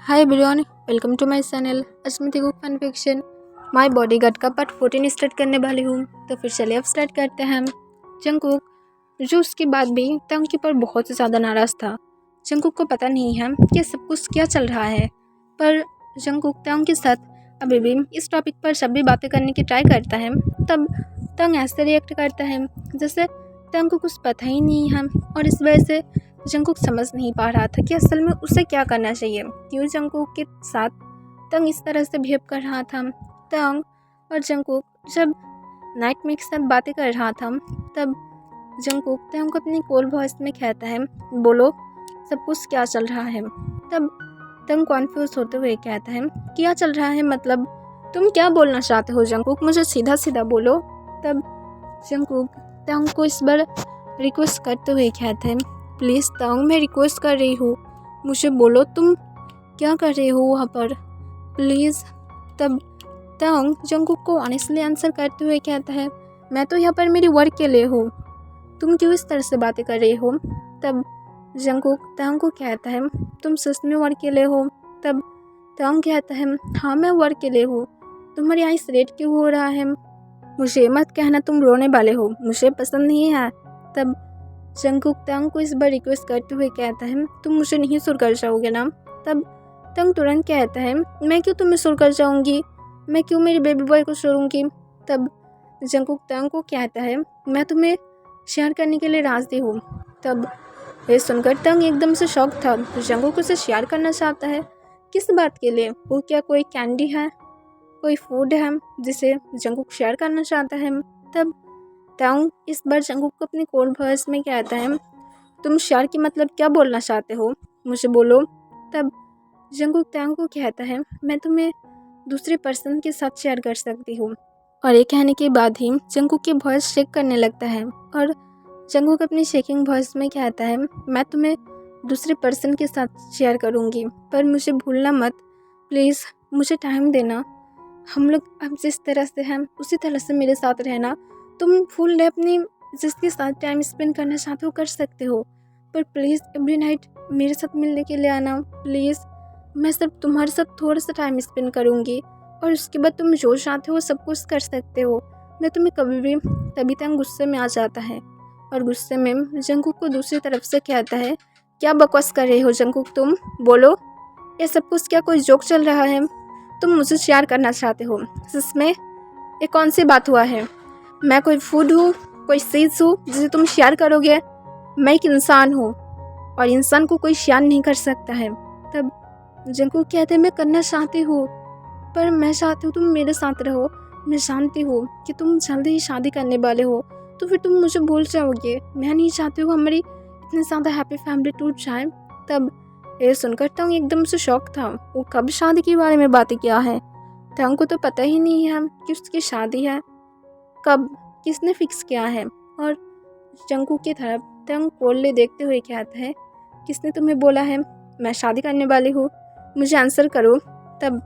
Hi everyone, welcome to my channel Asmita cook fan fiction. My bodyguard का part 14 start करने वाली हूँ, तो फिर चलिए अब स्टार्ट करते हैं। जंगकुक जो उसके बाद भी तंग पर बहुत ज़्यादा नाराज़ था। जंगकुक को पता नहीं है कि सब कुछ क्या चल रहा है, पर जंगकुक तंग के साथ अभी भी इस टॉपिक पर जब भी बातें करने की ट्राई करता है, तब तंग ऐसे रिएक्ट करता है जैसे तंग को कुछ पता ही नहीं है। और इस वजह से जंगकुक समझ नहीं पा रहा था कि असल में उसे क्या करना चाहिए, क्यों जंगकुक के साथ तंग इस तरह से बिहेव कर रहा था। तंग और जंगकुक जब नाइटमे के साथ बातें कर रहा था, तब जंगकुक तंग को अपनी कोल्ड वॉइस में कहता है, बोलो सब कुछ क्या चल रहा है। तब तंग कॉन्फ्यूज होते हुए कहता है, क्या चल रहा है मतलब तुम क्या बोलना चाहते हो जंगकुक, मुझे सीधा सीधा बोलो। तब जंगकुक तंग को इस बार रिक्वेस्ट करते हुए कहते हैं, प्लीज़ तंग मैं रिक्वेस्ट कर रही हूँ, मुझे बोलो तुम क्या कर रहे हो वहाँ पर प्लीज़। तब तंग जंगकुक को ऑनेस्टली आंसर करते हुए कहता है, मैं तो यहाँ पर मेरी वर्क के लिए हूँ, तुम क्यों इस तरह से बातें कर रही हो। तब जंगकुक तंग को कहता है, तुम सच में वर्क के लिए हो। तब तंग कहता है, हाँ मैं वर्क के लिए हूँ, तुम्हारी आइस रेड क्यों हो रहा है, मुझे मत कहना तुम रोने वाले हो, मुझे पसंद नहीं है। तब जंगकुक तंग को इस बार रिक्वेस्ट करते हुए कहता है, तुम मुझे नहीं सुर कर जाओगे ना। तब तंग तुरंत कहता है, मैं क्यों तुम्हें सुर कर जाऊंगी, मैं क्यों मेरे बेबी बॉय को छोड़ूंगी। तब जंगकुक तंग को कहता है, मैं तुम्हें शेयर करने के लिए राजी हूँ। तब ये सुनकर तंग एकदम से शॉक था, जंगकुक उसे शेयर करना चाहता है, किस बात के लिए, वो क्या कोई कैंडी है, कोई फूड है जिसे जंगकुक शेयर करना चाहता है। तब तंग इस बार जंगकुक को अपनी कोल्ड वॉइस में कहता है, तुम शेयर की मतलब क्या बोलना चाहते हो, मुझे बोलो। तब जंगकुक तंग को कहता है, मैं तुम्हें दूसरे पर्सन के साथ शेयर कर सकती हूँ। और ये कहने के बाद ही जंगकुक की वॉइस शेक करने लगता है और जंगकुक अपनी शेकिंग वॉइस में कहता है, मैं तुम्हें दूसरे पर्सन के साथ शेयर करूँगी, पर मुझे भूलना मत, प्लीज़ मुझे टाइम देना, हम लोग अब जिस तरह से हैं उसी तरह से मेरे साथ रहना, तुम फुल डे अपनी जिसके साथ टाइम स्पेंड करना चाहते हो कर सकते हो, पर प्लीज़ एवरी नाइट मेरे साथ मिलने के लिए आना प्लीज़, मैं सिर्फ तुम्हारे साथ थोड़ा सा टाइम स्पेंड करूँगी और उसके बाद तुम जो चाहते हो सब कुछ कर सकते हो। मैं तुम्हें कभी भी तभी तक गुस्से में आ जाता है और गुस्से में जंगकुक को दूसरी तरफ से कहता है, क्या बकवास कर रहे हो जंगकुक, तुम बोलो ये सब कुछ क्या कोई जोक चल रहा है, तुम मुझे शेयर करना चाहते हो, इसमें ये कौन सी बात हुआ है, मैं कोई फूड हूँ, कोई चीज़ हूँ जिसे तुम शेयर करोगे, मैं एक इंसान हूँ और इंसान को कोई शेयर नहीं कर सकता है। तब जंगकुक कहते हैं, मैं करना चाहती हूँ, पर मैं चाहती हूँ तुम मेरे साथ रहो, मैं जानती हूँ कि तुम जल्दी ही शादी करने वाले हो, तो फिर तुम मुझे भूल जाओगे, मैं नहीं चाहती हूँ हमारी इतनी ज़्यादा हैप्पी फैमिली टूट जाए। तब ये सुनकर तंग एकदम से शॉक था, वो कब शादी के बारे में बातें किया है, तंग को तो पता ही नहीं है कि उसकी शादी है, कब किसने फिक्स किया है। और जंगकुक की तरफ तंग कोल्डली देखते हुए कहता है, किसने तुम्हें बोला है मैं शादी करने वाली हूँ, मुझे आंसर करो। तब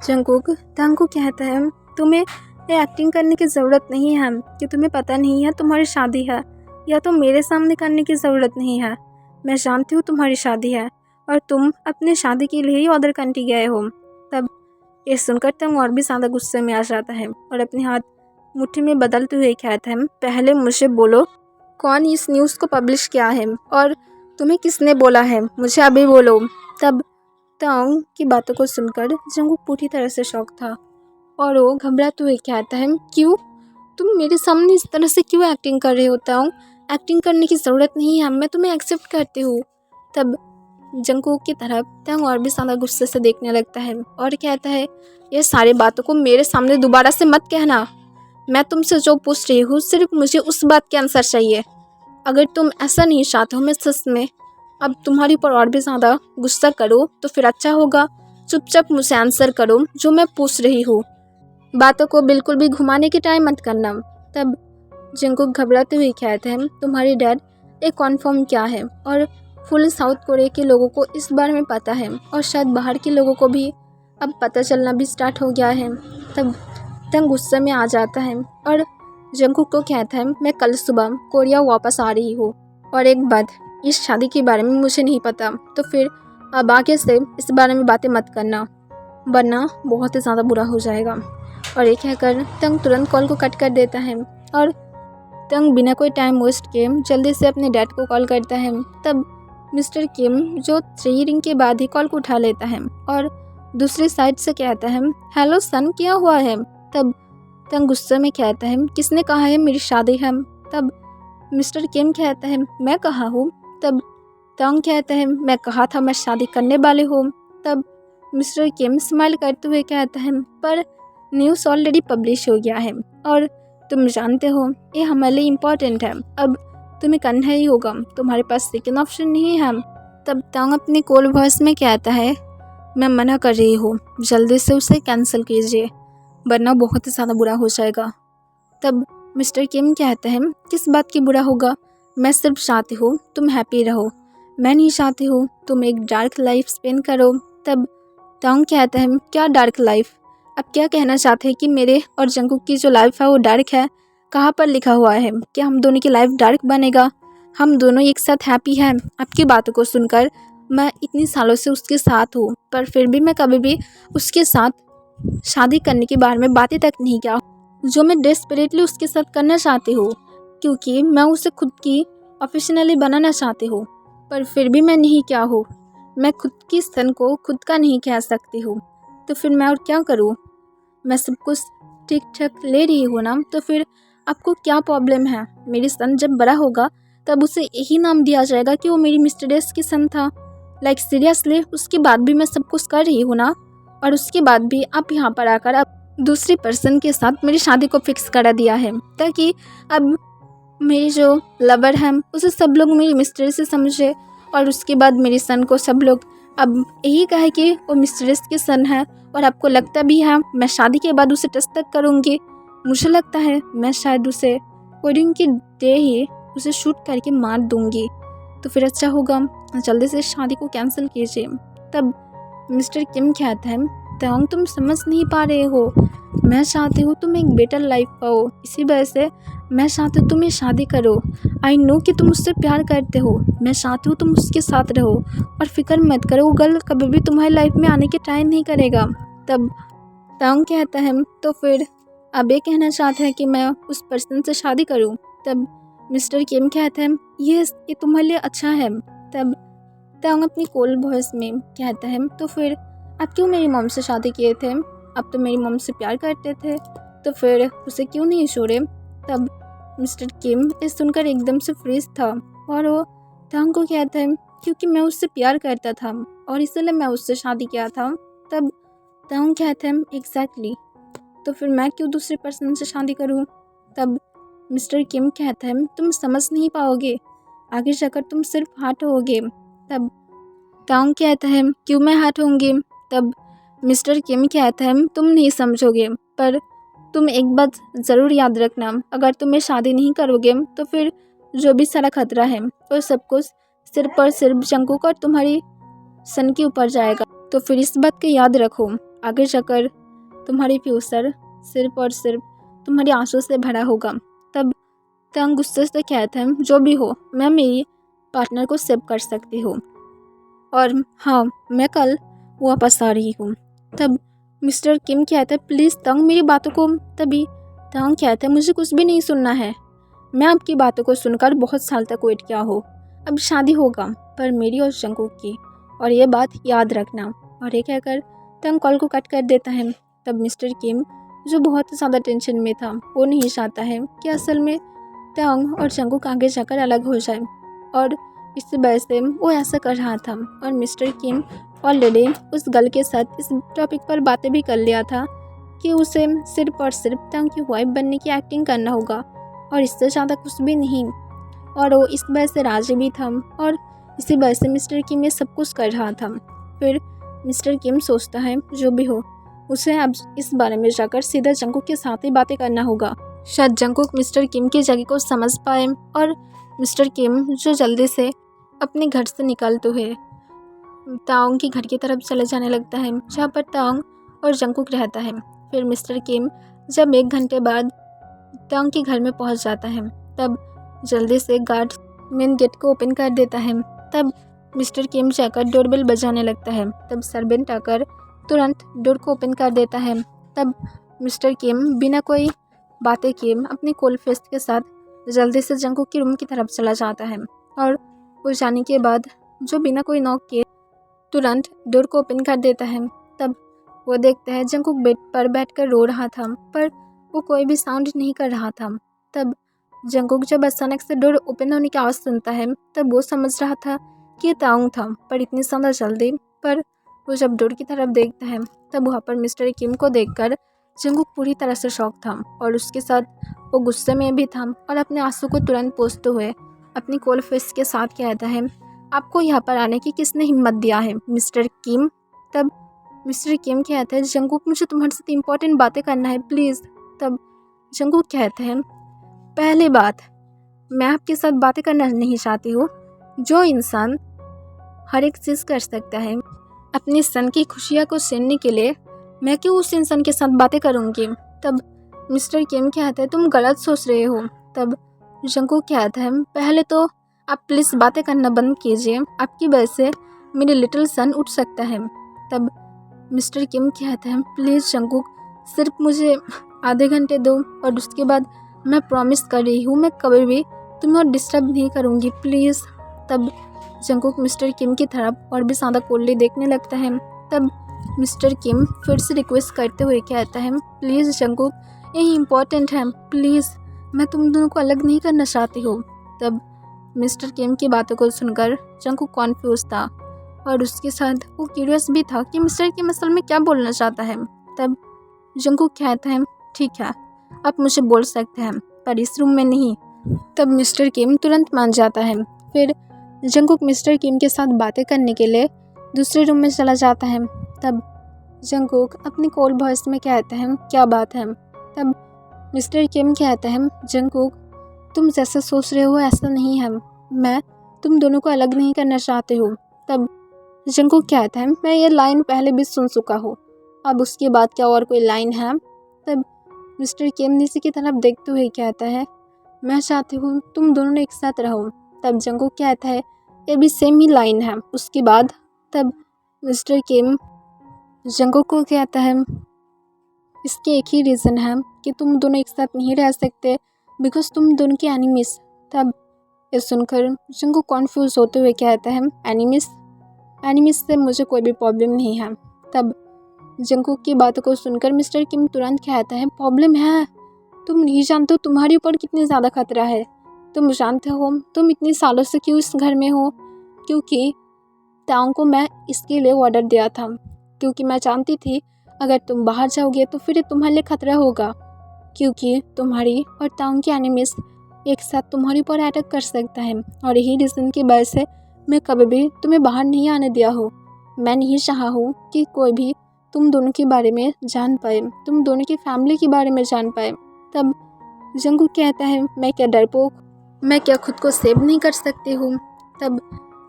जंगकुक तंग को कहता है, तुम्हें ये एक्टिंग करने की ज़रूरत नहीं है कि तुम्हें पता नहीं है तुम्हारी शादी है, या तो मेरे सामने करने की ज़रूरत नहीं है, मैं जानती हूँ तुम्हारी शादी है और तुम अपने शादी के लिए ही अदर कंट्री गए हो। तब ये सुनकर तंग और भी ज़्यादा गुस्से में आ जाता है और अपने हाथ मुट्ठी में बदलते हुए कहता है, पहले मुझे बोलो कौन इस न्यूज़ को पब्लिश किया है और तुम्हें किसने बोला है, मुझे अभी बोलो। तब तंग की बातों को सुनकर जंगकुक पूरी तरह से शॉक था और वो घबराते हुए कहता है, क्यों तुम मेरे सामने इस तरह से क्यों एक्टिंग कर रहे हो तंग, एक्टिंग करने की ज़रूरत नहीं है, मैं तुम्हें एक्सेप्ट करती हूँ। तब जंगकुक की तरफ तंग और भी ज़्यादा गुस्से से देखने लगता है और कहता है, ये सारी बातों को मेरे सामने दोबारा से मत कहना, मैं तुमसे जो पूछ रही हूँ सिर्फ मुझे उस बात के आंसर चाहिए, अगर तुम ऐसा नहीं चाहते हो मैं सच में अब तुम्हारे ऊपर और भी ज़्यादा गुस्सा करो तो फिर अच्छा होगा, चुपचाप मुझे आंसर करो जो मैं पूछ रही हूँ, बातों को बिल्कुल भी घुमाने की ट्राई मत करना। तब जंगकुक घबराते हुए कहते हैं, तुम्हारी डैड एक कॉन्फर्म क्या है और फुल साउथ कोरिया के लोगों को इस बारे में पता है और शायद बाहर के लोगों को भी अब पता चलना भी स्टार्ट हो गया है। तब तंग गुस्से में आ जाता है और जंगकुक को कहता है, मैं कल सुबह कोरिया वापस आ रही हूँ और एक बात, इस शादी के बारे में मुझे नहीं पता, तो फिर अब आगे से इस बारे में बातें मत करना, वरना बहुत ही ज़्यादा बुरा हो जाएगा। और ये कहकर तंग तुरंत कॉल को कट कर देता है और तंग बिना कोई टाइम वेस्ट किए जल्दी से अपने डैड को कॉल करता है। तब मिस्टर किम जो 3 रिंग के बाद ही कॉल को उठा लेता है और दूसरी साइड से कहता है, हेलो सन, क्या हुआ है? तब तंग गुस्से में कहता है, किसने कहा है मेरी शादी है? तब मिस्टर किम कहता है, मैं कहा हूँ? तब तंग कहता है, मैं कहा था मैं शादी करने वाले हूँ। तब मिस्टर किम स्माइल करते हुए कहता है, पर न्यूज़ ऑलरेडी पब्लिश हो गया है और तुम जानते हो ये हमारे लिए इम्पोर्टेंट है, अब तुम्हें करना ही होगा, तुम्हारे पास सेकेंड ऑप्शन नहीं है। तब तंग अपनी कोल्ड वॉइस में कहता है, मैं मना कर रही हूँ, जल्दी से उसे कैंसिल कीजिए, वरना बहुत ही ज़्यादा बुरा हो जाएगा। तब मिस्टर किम कहते हैं, किस बात की बुरा होगा? मैं सिर्फ चाहती हूँ तुम हैप्पी रहो, मैं नहीं चाहती हूँ तुम एक डार्क लाइफ स्पेंड करो। तब तंग कहते हैं, क्या डार्क लाइफ? अब क्या कहना चाहते हैं कि मेरे और जंगकुक की जो लाइफ है वो डार्क है? कहाँ पर लिखा हुआ है कि हम दोनों की लाइफ डार्क बनेगा? हम दोनों एक साथ हैप्पी हैं। आपकी बातों को सुनकर मैं इतनी सालों से उसके साथ हूँ, पर फिर भी मैं कभी भी उसके साथ शादी करने के बारे में बातें तक नहीं किया, जो मैं डेस्परेटली उसके साथ करना चाहती हूँ, क्योंकि मैं उसे खुद की ऑफिशियली बनाना चाहती हूँ, पर फिर भी मैं नहीं क्या हूँ। मैं खुद की सन को खुद का नहीं कह सकती हूँ, तो फिर मैं और क्या करूँ? मैं सब कुछ ठीक ठाक ले रही हूँ ना, तो फिर आपको क्या प्रॉब्लम है? मेरी सन जब बड़ा होगा तब उसे यही नाम दिया जाएगा कि वो मेरी मिस्टरेस की सन था। लाइक सीरियसली, उसके बाद भी मैं सब कुछ कर रही हूँ ना, और उसके बाद भी आप यहाँ पर आकर अब दूसरी पर्सन के साथ मेरी शादी को फिक्स करा दिया है, ताकि अब मेरी जो लवर है उसे सब लोग मेरी मिस्टरेस से समझे, और उसके बाद मेरी सन को सब लोग अब यही कहे कि वो मिस्टरेस की सन है। और आपको लगता भी है मैं शादी के बाद उसे टच तक करूँगी? मुझे लगता है मैं शायद उसे वेडिंग के डे ही उसे शूट करके मार दूँगी। तो फिर अच्छा होगा जल्दी से शादी को कैंसिल कीजिए। तब मिस्टर किम कहता है, तंग तुम समझ नहीं पा रहे हो, मैं चाहती हूँ तुम एक बेटर लाइफ पाओ, इसी वजह से मैं चाहती हूँ तुम ये शादी करो। आई नो कि तुम उससे प्यार करते हो, मैं चाहती हूँ तुम उसके साथ रहो, और फिक्र मत करो, वो गर्ल कभी भी तुम्हारी लाइफ में आने के ट्राई नहीं करेगा। तब तंग कहता है, तो फिर अब ये कहना चाहते हैं कि मैं उस पर्सन से शादी करूँ? तब मिस्टर किम कहते हैं, ये तुम्हारे लिए अच्छा है। तब तंग अपनी कोल्ड वॉइस में कहता है, तो फिर आप क्यों मेरी मॉम से शादी किए थे? आप तो मेरी मॉम से प्यार करते थे, तो फिर उसे क्यों नहीं छोड़े? तब मिस्टर किम ये सुनकर एकदम से फ्रीज था, और वो तंग को कहता है, क्योंकि मैं उससे प्यार करता था और इसलिए मैं उससे शादी किया था। तब तंग कहते हैं, एग्जैक्टली, तो फिर मैं क्यों दूसरे पर्सन से शादी करूं? तब मिस्टर किम कहता है, तुम समझ नहीं पाओगे, आगे जाकर तुम सिर्फ हार्ट होगे। तब तंग कहता है, क्यों मैं हार्ट होंगी? तब मिस्टर किम कहता है, तुम नहीं समझोगे, पर तुम एक बात ज़रूर याद रखना, अगर तुम ये शादी नहीं करोगे तो फिर जो भी सारा खतरा है वो सब कुछ सिर्फ और सिर्फ जंगकुक और तुम्हारी सन के ऊपर जाएगा। तो फिर इस बात को याद रखो, आगे जाकर तुम्हारी फ्यूचर सिर्फ और सिर्फ तुम्हारी आंसू से भरा होगा। तब तंग गुस्से से कहता है, जो भी हो, मैं मेरी पार्टनर को सेव कर सकती हूँ, और हाँ, मैं कल वापस आ रही हूँ। तब मिस्टर किम कहता है, प्लीज़ तंग मेरी बातों को। तभी तंग कहता है, मुझे कुछ भी नहीं सुनना है, मैं आपकी बातों को सुनकर बहुत साल तक वेट किया हो, अब शादी होगा, पर मेरी और जंगकुक की, और ये बात याद रखना। और ये कहकर तंग कॉल को कट कर देता है। तब मिस्टर किम जो बहुत ज़्यादा टेंशन में था, वो नहीं चाहता है कि असल में तंग और जंगकुक आगे जाकर अलग हो जाए, और इस वजह से वो ऐसा कर रहा था। और मिस्टर किम ऑलरेडी उस गर्ल के साथ इस टॉपिक पर बातें भी कर लिया था कि उसे सिर्फ और सिर्फ तंग की वाइफ बनने की एक्टिंग करना होगा, और इससे ज़्यादा कुछ भी नहीं। और वो इस वजह से राजी भी था, और इसी वजह से मिस्टर किम ये सब कुछ कर रहा था। फिर मिस्टर किम सोचता है, जो भी हो, उसे अब इस बारे में जाकर सीधा जंगकुक के साथ ही बातें करना होगा। शायद जंगकुक मिस्टर किम की जगह को समझ पाए, और मिस्टर किम जो जल्दी से अपने घर से निकलते हुए ताओंग के घर की तरफ चले जाने लगता है, जहाँ पर ताओंग और जंगकुक रहता है। फिर मिस्टर किम जब 1 घंटे बाद ताओंग के घर में पहुँच जाता है, तब जल्दी से गार्ड मेन गेट को ओपन कर देता है। तब मिस्टर किम जाकर डोरबेल बजाने लगता है। तब सर्वेंट आकर तुरंत डोर को ओपन कर देता है। तब मिस्टर किम बिना कोई बातें किए अपनी कोल्ड फेस के साथ जल्दी से जंगकुक के रूम की तरफ चला जाता है और वो जाने के बाद जो बिना कोई नॉक किए तुरंत डोर को ओपन कर देता है। तब वो देखता है जंगकुक बेड पर बैठकर रो रहा था, पर वो कोई भी साउंड नहीं कर रहा था। तब जंगकुक जब अचानक से डोर ओपन होने की आवाज़ सुनता है तब वो समझ रहा था कि ये ताउंग था, पर इतनी ज़्यादा जल्दी। पर वो जब डोर की तरफ देखता है तब वहाँ पर मिस्टर किम को देखकर जंगकुक पूरी तरह से शॉक था और उसके साथ वो गुस्से में भी था और अपने आंसू को तुरंत पोंछते हुए अपनी कोल्ड फेस के साथ कहता है, आपको यहाँ पर आने की किसने हिम्मत दिया है मिस्टर किम। तब मिस्टर किम कहता है, जंगकुक मुझे तुम्हारे साथ इम्पोर्टेंट बातें करना है प्लीज़। तब जंगकुक कहता है, पहली बात, मैं आपके साथ बातें करना नहीं चाहती हूँ। जो इंसान हर एक चीज़ कर सकता है अपनी सन की खुशियाँ को छीनने के लिए, मैं क्यों उस इंसान के साथ बातें करूँगी। तब मिस्टर किम कहता है, तुम गलत सोच रहे हो। तब जंगकुक कहता है, पहले तो आप प्लीज़ बातें करना बंद कीजिए, आपकी वजह से मेरी लिटिल सन उठ सकता है। तब मिस्टर किम कहता है, प्लीज़ जंगकुक, सिर्फ मुझे आधे घंटे दो और उसके बाद मैं प्रॉमिस कर रही हूँ मैं कभी भी तुम्हें और डिस्टर्ब नहीं करूँगी प्लीज़। तब जंगकुक मिस्टर किम की तरफ और भी ज़्यादा कोल्डली देखने लगता है। तब मिस्टर किम फिर से रिक्वेस्ट करते हुए कहता है, प्लीज़ जंगकुक, यही इम्पोर्टेंट है, प्लीज़, मैं तुम दोनों को अलग नहीं करना चाहती हूँ। तब मिस्टर किम की बातों को सुनकर जंगकुक कॉन्फ्यूज था और उसके साथ वो क्यूरियस भी था कि मिस्टर किम असल में क्या बोलना चाहता है। तब जंगकुक कहता है, ठीक है, आप मुझे बोल सकते हैं, पर इस रूम में नहीं। तब मिस्टर किम तुरंत मान जाता है। फिर जंगकुक मिस्टर किम के साथ बातें करने के लिए दूसरे रूम में चला जाता है। तब जंगकुक अपनी कोल्ड वॉइस में कहता है, क्या बात है। तब मिस्टर किम कहता है, जंगकुक, तुम जैसा सोच रहे हो ऐसा नहीं है, मैं तुम दोनों को अलग नहीं करना चाहती हूँ। तब जंगकुक कहता है, मैं ये लाइन पहले भी सुन चुका हूँ, अब उसके बाद क्या और कोई लाइन है। तब मिस्टर किम नीचे की तरफ देखते हुए कहता है, मैं चाहती हूँ तुम दोनों एक साथ रहो। तब जंगकुक कहता है, ये भी सेम ही लाइन है उसके बाद। तब मिस्टर किम जंगकुक को कहता है, इसके एक ही रीज़न है कि तुम दोनों एक साथ नहीं रह सकते, बिकॉज तुम दोनों की एनिमीज। तब ये सुनकर जंगकुक कॉन्फ्यूज होते हुए कहता है, एनिमीज से मुझे कोई भी प्रॉब्लम नहीं है। तब जंगकुक की बातों को सुनकर मिस्टर किम तुरंत कहता है, प्रॉब्लम है, तुम नहीं जानते हो तुम्हारे ऊपर कितने ज़्यादा खतरा है। तुम जानते हो तुम इतने सालों से क्यों इस घर में हो, क्योंकि ताऊ को मैं इसके लिए ऑर्डर दिया था, क्योंकि मैं जानती थी अगर तुम बाहर जाओगे तो फिर तुम्हारे लिए खतरा होगा, क्योंकि तुम्हारी और ताऊ की एनिमीज एक साथ तुम्हारे ऊपर अटैक कर सकता है, और यही रीज़न की वजह से मैं कभी भी तुम्हें बाहर नहीं आने दिया हूँ। मैं नहीं चाहा हूँ कि कोई भी तुम दोनों के बारे में जान पाए, तुम दोनों की फैमिली के बारे में जान पाए। तब जंगकुक कहता है, मैं क्या डरपोक, मैं क्या खुद को सेव नहीं कर सकती हूँ। तब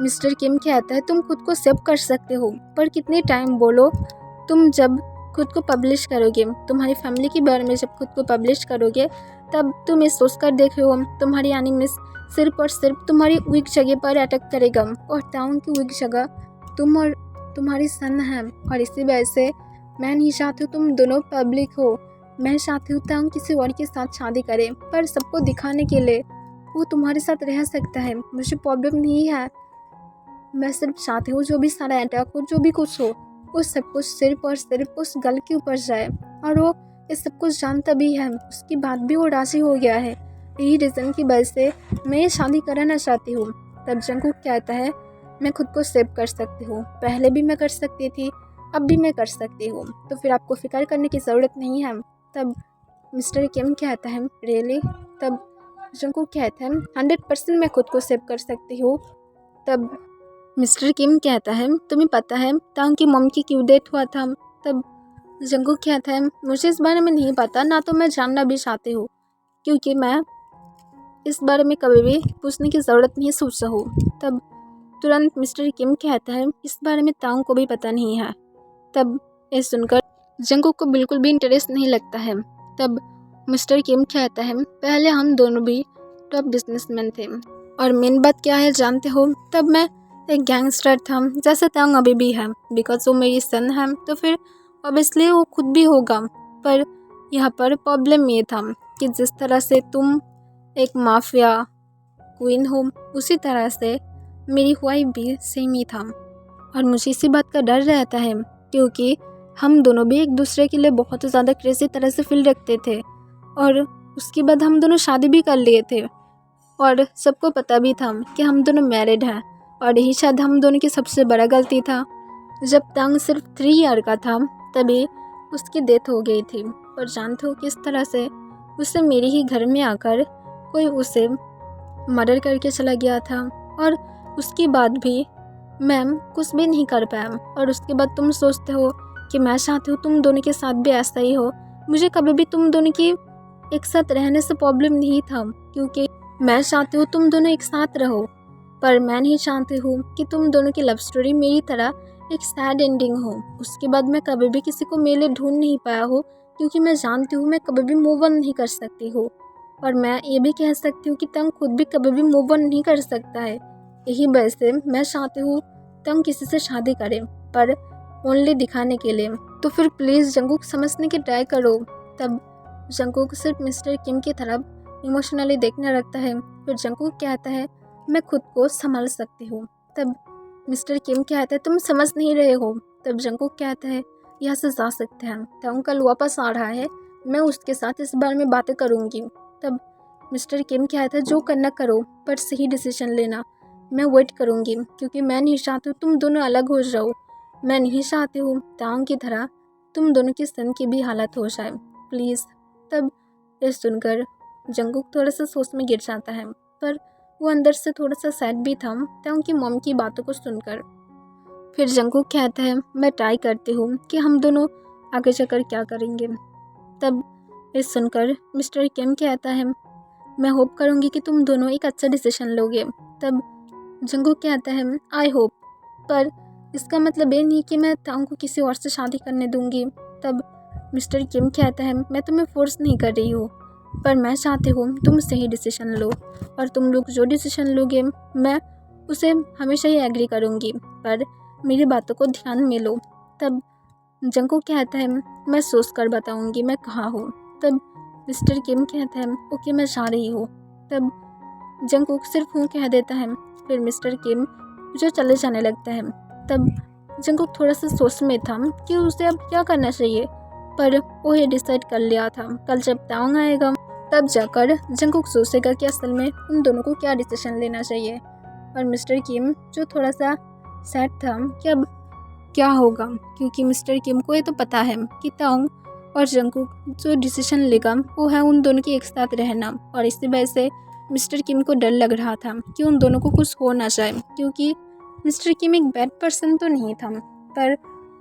मिस्टर किम कहता है, तुम खुद को सेव कर सकते हो, पर कितने टाइम बोलो, तुम जब खुद को पब्लिश करोगे, तुम्हारी फैमिली के बारे में जब खुद को पब्लिश करोगे, तब तुम ये सोच कर देख रहे हो तुम्हारी एनिमीज सिर्फ और सिर्फ तुम्हारी वीक जगह पर अटैक करेगा, और टाउन की वीक जगह तुम और तुम्हारी सन है, और इसी वजह से मैं नहीं चाहती हूँ तुम दोनों पब्लिक हो। मैं चाहती हूँ टाउन किसी और के साथ शादी करे, पर सबको दिखाने के लिए वो तुम्हारे साथ रह सकता है, मुझे प्रॉब्लम नहीं है। मैं सिर्फ चाहती हूँ जो भी सारा अटैक हो, जो भी कुछ हो, वो सब कुछ सिर्फ और सिर्फ उस गर्ल के ऊपर जाए, और वो ये सब कुछ जानता भी है, उसकी बात भी वो राजी हो गया है। यही रीज़न की वजह से मैं ये शादी कराना चाहती हूँ। तब जंगकुक कहता है, मैं खुद को सेव कर सकती हूँ, पहले भी मैं कर सकती थी, अब भी मैं कर सकती हूँ, तो फिर आपको फिक्र करने की ज़रूरत नहीं है। तब मिस्टर किम कहता है, रियली। तब जंगकुक कहता है, 100% मैं खुद को सेव कर सकती हूँ। तब मिस्टर किम कहता है, तुम्हें पता है ताऊ की मम की क्यों डेथ हुआ था। तब जंगकुक कहता है, मुझे इस बारे में नहीं पता, ना तो मैं जानना भी चाहती हूँ, क्योंकि मैं इस बारे में कभी भी पूछने की ज़रूरत नहीं सोचा हूँ। तब तुरंत मिस्टर किम कहता है, इस बारे में ताऊ को भी पता नहीं है। तब ये सुनकर जंगकुक को बिल्कुल भी इंटरेस्ट नहीं लगता है। तब मिस्टर किम कहता है, पहले हम दोनों भी टॉप बिजनेसमैन थे, और मेन बात क्या है जानते हो, तब मैं एक गैंगस्टर था, जैसे तंग अभी भी है, बिकॉज वो मेरी सन है तो फिर ऑब्वियसली वो खुद भी होगा। पर यहाँ पर प्रॉब्लम ये था कि जिस तरह से तुम एक माफिया क्वीन हो, उसी तरह से मेरी वाइफ भी सेम ही था। और मुझे इसी बात का डर रहता है क्योंकि हम दोनों भी एक दूसरे के लिए बहुत ज़्यादा क्रेजी तरह से फील रखते थे और उसके बाद हम दोनों शादी भी कर लिए थे और सबको पता भी था कि हम दोनों मैरिड हैं। और यही शायद हम दोनों की सबसे बड़ा गलती था। जब तंग सिर्फ 3 ईयर का था तभी उसकी डेथ हो गई थी और जानते हो किस तरह से उसे मेरे ही घर में आकर कोई उसे मर्डर करके चला गया था। और उसके बाद भी मैम कुछ भी नहीं कर पाया। और उसके बाद तुम सोचते हो कि मैं चाहती हूँ तुम दोनों के साथ भी ऐसा ही हो। मुझे कभी भी तुम दोनों की एक साथ रहने से प्रॉब्लम नहीं था क्योंकि मैं चाहती हूँ तुम दोनों एक साथ रहो, पर मैं नहीं चाहती हूँ कि तुम दोनों की लव स्टोरी मेरी तरह एक सैड एंडिंग हो। उसके बाद मैं कभी भी किसी को मेरे लिए ढूंढ नहीं पाया हो क्योंकि मैं जानती हूँ मैं कभी भी मूव ऑन नहीं कर सकती हूँ। और मैं ये भी कह सकती हूँ कि तंग खुद भी कभी भी मूव ऑन नहीं कर सकता है। यही वजह से मैं चाहती हूँ तंग किसी से शादी करे, पर ओनली दिखाने के लिए। तो फिर प्लीज़ जंगकुक समझने की ट्राई करो। तब जंगकुक सिर्फ मिस्टर किम की तरफ इमोशनली देखने लगता है। फिर जंगकुक कहता है मैं खुद को संभाल सकती हूँ। तब मिस्टर किम कहता है तुम समझ नहीं रहे हो। तब जंगकुक कहता है यहाँ से जा सकते हैं, तंग कल वापस आ रहा है, मैं उसके साथ इस बारे में बातें करूँगी। तब मिस्टर किम कहता है जो करना करो पर सही डिसीजन लेना, मैं वेट करूँगी क्योंकि मैं नहीं चाहती तुम दोनों अलग हो जाओ। मैं नहीं चाहती हूँ तांग की तरह तुम दोनों की सन की भी हालत हो जाए, प्लीज़। तब ये सुनकर जंगकुक थोड़ा सा सोच में गिर जाता है, पर वो अंदर से थोड़ा सा सैड भी था तांग की मॉम की बातों को सुनकर। फिर जंगकुक कहता है मैं ट्राई करती हूँ कि हम दोनों आगे जाकर क्या करेंगे। तब ये सुनकर मिस्टर किम कहता है मैं होप करूँगी कि तुम दोनों एक अच्छा डिसीजन लोगे। तब जंगकुक कहता है आई होप, पर इसका मतलब ये नहीं कि मैं तांग को किसी और से शादी करने दूंगी। तब मिस्टर किम कहता है मैं तुम्हें फोर्स नहीं कर रही हूँ, पर मैं चाहती हूँ तुम सही डिसीजन लो और तुम लोग जो डिसीजन लोगे मैं उसे हमेशा ही एग्री करूँगी, पर मेरी बातों को ध्यान में लो। तब जंगकुक कहता है मैं सोच कर बताऊँगी मैं कहाँ हूँ। तब मिस्टर किम कहता है ओके मैं जा रही हूँ। तब जंगकुक सिर्फ हूँ कह देता है। फिर मिस्टर किम जो चले जाने लगता है। तब जंगकुक थोड़ा सा सोच में था कि उसे अब क्या करना चाहिए, पर वो ये डिसाइड कर लिया था कल जब तांग आएगा तब जाकर जंगकुक सोचेगा कि असल में उन दोनों को क्या डिसीजन लेना चाहिए। और मिस्टर किम जो थोड़ा सा सैड था कि अब क्या होगा, क्योंकि मिस्टर किम को ये तो पता है कि तांग और जंगकुक जो डिसीजन लेगा वो है उन दोनों की एक साथ रहना। और इसी वजह से मिस्टर किम को डर लग रहा था कि उन दोनों को कुछ हो ना जाए, क्योंकि मिस्टर किम एक बैड पर्सन तो नहीं था, पर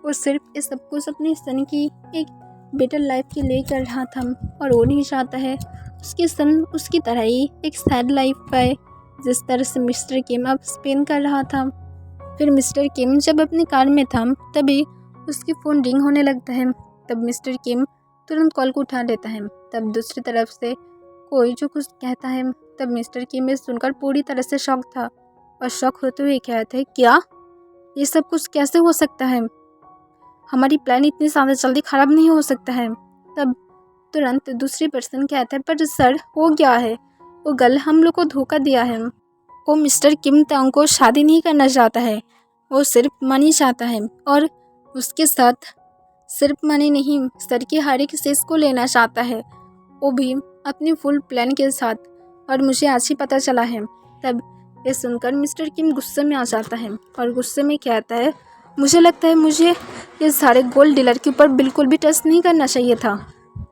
वो सिर्फ इस सब कुछ अपनी सन की एक बेटर लाइफ के लिए कर रहा था और वो नहीं चाहता है उसकी सन उसकी तरह ही एक सैड लाइफ पाए जिस तरह से मिस्टर किम अब स्पेन कर रहा था। फिर मिस्टर किम जब अपनी कार में था तभी उसकी फ़ोन रिंग होने लगता है। तब मिस्टर किम तुरंत कॉल को उठा लेता है। तब दूसरी तरफ से कोई जो कुछ कहता है। तब मिस्टर किम ये सुनकर पूरी तरह से शॉक था और शॉक होते हुए कहते हैं क्या ये सब कुछ कैसे हो सकता है, हमारी प्लान इतनी ज़्यादा जल्दी ख़राब नहीं हो सकता है। तब तुरंत दूसरी पर्सन कहता है पर सर हो गया है, वो गर्ल हम लोग को धोखा दिया है, वो मिस्टर किम तांग को शादी नहीं करना चाहता है, वो सिर्फ मनी चाहता है और उसके साथ सिर्फ मनी नहीं सर की हर एक चीज़ को लेना चाहता है, वो भी अपनी फुल प्लान के साथ, और मुझे आज ही पता चला है। तब ये सुनकर मिस्टर किम गुस्से में आ जाता है और गुस्से में कहता है मुझे लगता है मुझे ये सारे गोल्ड डीलर के ऊपर बिल्कुल भी ट्रस्ट नहीं करना चाहिए था।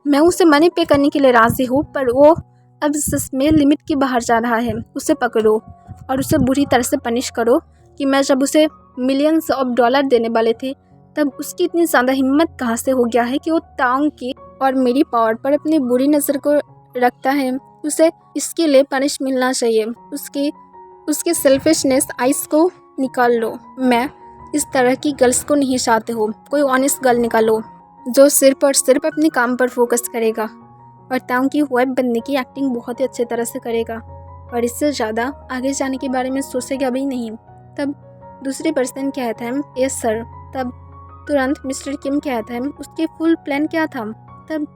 मैं उसे मनी पे करने के लिए राज़ी हूँ, पर वो अब इसमें लिमिट के बाहर जा रहा है। उसे पकड़ो और उसे बुरी तरह से पनिश करो कि मैं जब उसे मिलियंस ऑफ डॉलर देने वाले थे तब उसकी इतनी ज़्यादा हिम्मत कहाँ से हो गया है कि वो तांग की और मेरी पावर पर अपनी बुरी नज़र को रखता है। उसे इसके लिए पनिश मिलना चाहिए। उसकी सेल्फिशनेस आइस को निकाल लो। मैं इस तरह की गर्ल्स को नहीं चाहते हो, कोई ऑनेस्ट गर्ल निकालो जो सिर्फ और सिर्फ अपने काम पर फोकस करेगा और तांग की वाइफ बनने की एक्टिंग बहुत ही अच्छे तरह से करेगा और इससे ज़्यादा आगे जाने के बारे में सोचेगा भी नहीं। तब दूसरी पर्सन कहता है यस सर। तब तुरंत मिस्टर किम कहता है उसकी फुल प्लान क्या था। तब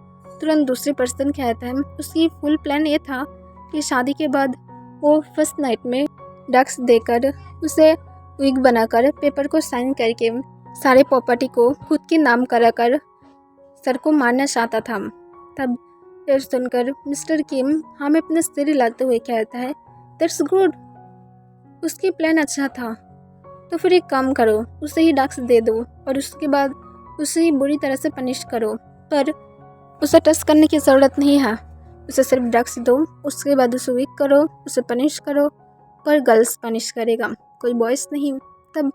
तुरंत दूसरी पर्सन कहता है उसकी फुल प्लान ये था कि शादी के बाद वो फर्स्ट नाइट में ड्रग्स देकर उसे विग बनाकर पेपर को साइन करके सारे प्रॉपर्टी को खुद के नाम कराकर सर को मारना चाहता था। तब फिर सुनकर मिस्टर किम हमें अपने सिर हिलाते हुए कहता है दैट्स गुड, उसकी प्लान अच्छा था, तो फिर एक काम करो, उसे ही ड्रग्स दे दो और उसके बाद उसे ही बुरी तरह से पनिश करो। पर उसे टच करने की ज़रूरत नहीं है, उसे सिर्फ ड्रग्स दो, उसके बाद उसे वीक करो, उसे पनिश करो, पर गर्ल्स पनिश करेगा, कोई बॉयज़ नहीं। तब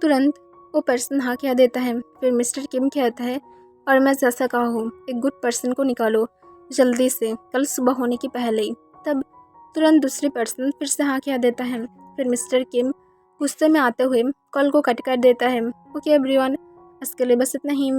तुरंत वो पर्सन हाँ कह देता है। फिर मिस्टर किम कहता है और मैं जैसा कहा हूँ एक गुड पर्सन को निकालो जल्दी से, कल सुबह होने की पहले ही। तब तुरंत दूसरी पर्सन फिर से हाँ कह देता है। फिर मिस्टर किम गुस्से में आते हुए कॉल को कट कर देता है। ओके एवरीवन, आज के लिए बस इतना ही।